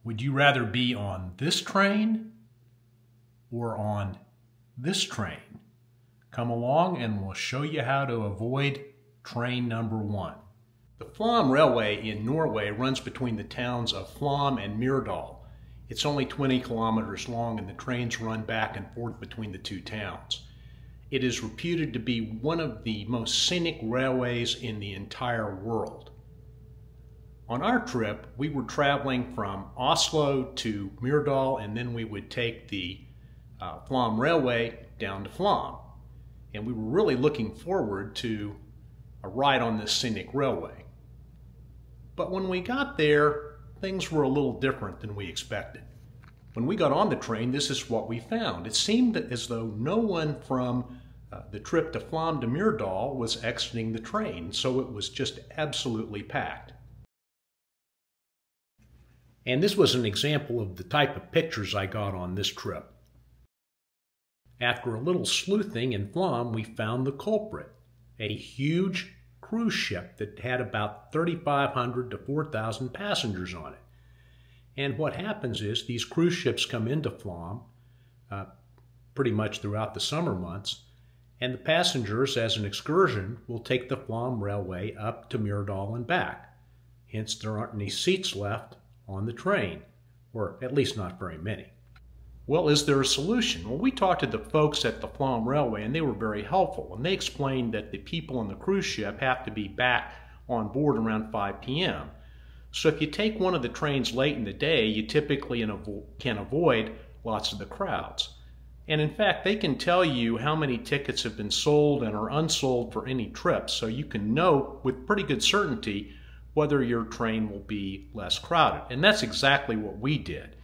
Would you rather be on this train or on this train? Come along and we'll show you how to avoid train number 1. The Flam Railway in Norway runs between the towns of Flam and Myrdal. It's only 20 kilometers long and the trains run back and forth between the two towns. It is reputed to be one of the most scenic railways in the entire world. On our trip, we were traveling from Oslo to Myrdal, and then we would take the Flam Railway down to Flam. And we were really looking forward to a ride on this scenic railway. But when we got there, things were a little different than we expected. When we got on the train, this is what we found. It seemed as though no one from the trip to Flam to Myrdal was exiting the train, so it was just absolutely packed. And this was an example of the type of pictures I got on this trip. After a little sleuthing in Flam, we found the culprit, a huge cruise ship that had about 3,500 to 4,000 passengers on it. And what happens is these cruise ships come into Flam pretty much throughout the summer months, and the passengers, as an excursion, will take the Flam Railway up to Myrdal and back. Hence, there aren't any seats left on the train, or at least not very many. Well, is there a solution? Well, we talked to the folks at the Flam Railway, and they were very helpful. And they explained that the people on the cruise ship have to be back on board around 5 p.m. So if you take one of the trains late in the day, you typically can avoid lots of the crowds. And in fact, they can tell you how many tickets have been sold and are unsold for any trip, so you can know with pretty good certainty whether your train will be less crowded. And that's exactly what we did.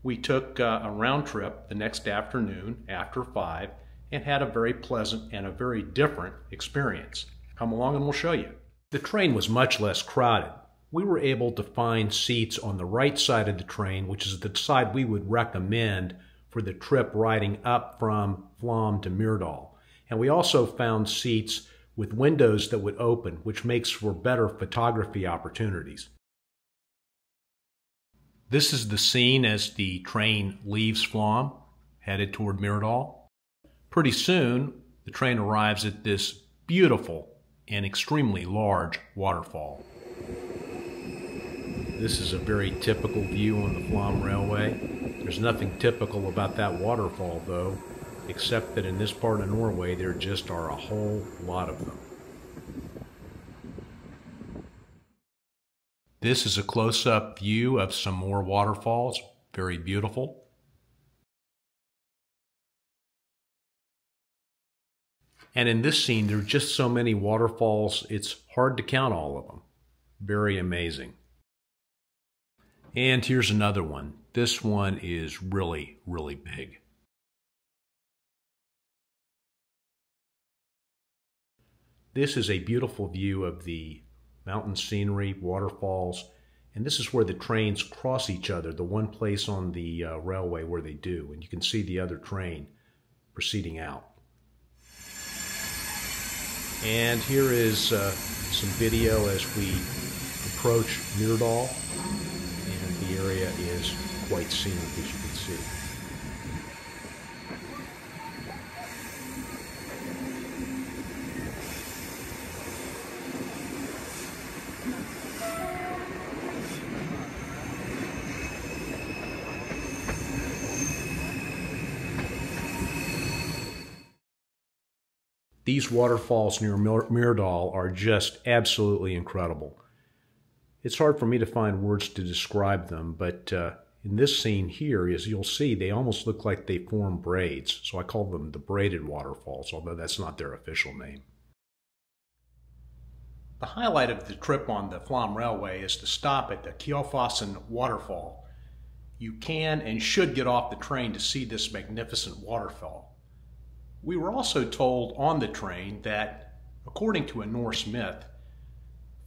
We took a round trip the next afternoon after 5 and had a very pleasant and a very different experience. Come along and we'll show you. The train was much less crowded. We were able to find seats on the right side of the train, which is the side we would recommend for the trip riding up from Flam to Myrdal. And we also found seats with windows that would open, which makes for better photography opportunities. This is the scene as the train leaves Flam, headed toward Myrdal. Pretty soon, the train arrives at this beautiful and extremely large waterfall. This is a very typical view on the Flam Railway. There's nothing typical about that waterfall, though, except that in this part of Norway, there just are a whole lot of them. This is a close-up view of some more waterfalls. Very beautiful. And in this scene, there are just so many waterfalls, it's hard to count all of them. Very amazing. And here's another one. This one is really, really big. This is a beautiful view of the mountain scenery, waterfalls, and this is where the trains cross each other, the one place on the railway where they do, and you can see the other train proceeding out. And here is some video as we approach Myrdal, and the area is quite scenic, as you can see. These waterfalls near Myrdal are just absolutely incredible. It's hard for me to find words to describe them, but in this scene here, as you'll see, they almost look like they form braids. So I call them the braided waterfalls, although that's not their official name. The highlight of the trip on the Flam Railway is to stop at the Kjosfossen Waterfall. You can and should get off the train to see this magnificent waterfall. We were also told on the train that, according to a Norse myth,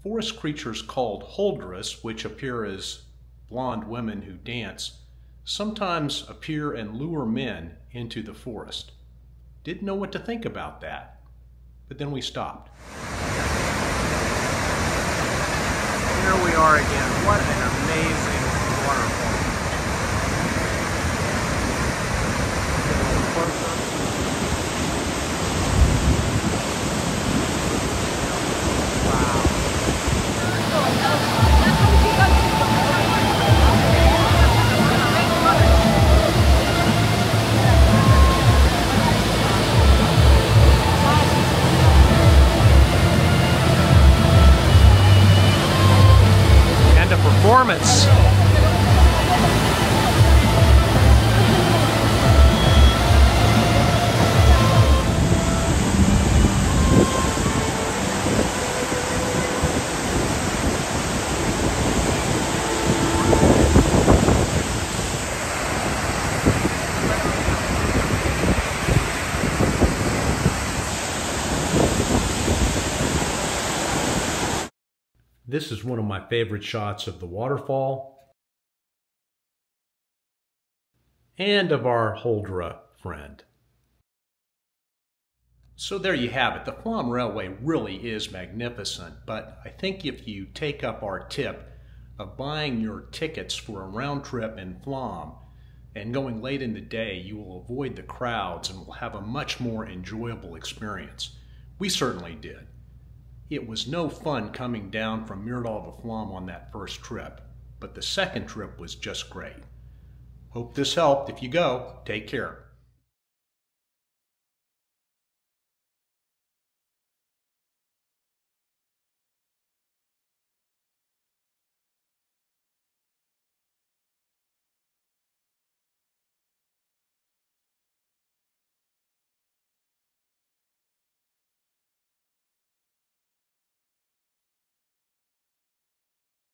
forest creatures called huldras, which appear as blonde women who dance, sometimes appear and lure men into the forest. Didn't know what to think about that, but then we stopped. Here we are again. What an amazing waterfall. And the performance. This is one of my favorite shots of the waterfall and of our Huldra friend. So there you have it. The Flam Railway really is magnificent, but I think if you take up our tip of buying your tickets for a round trip in Flam and going late in the day, you will avoid the crowds and will have a much more enjoyable experience. We certainly did. It was no fun coming down from Myrdal to Flam on that first trip, but the second trip was just great. Hope this helped. If you go, take care.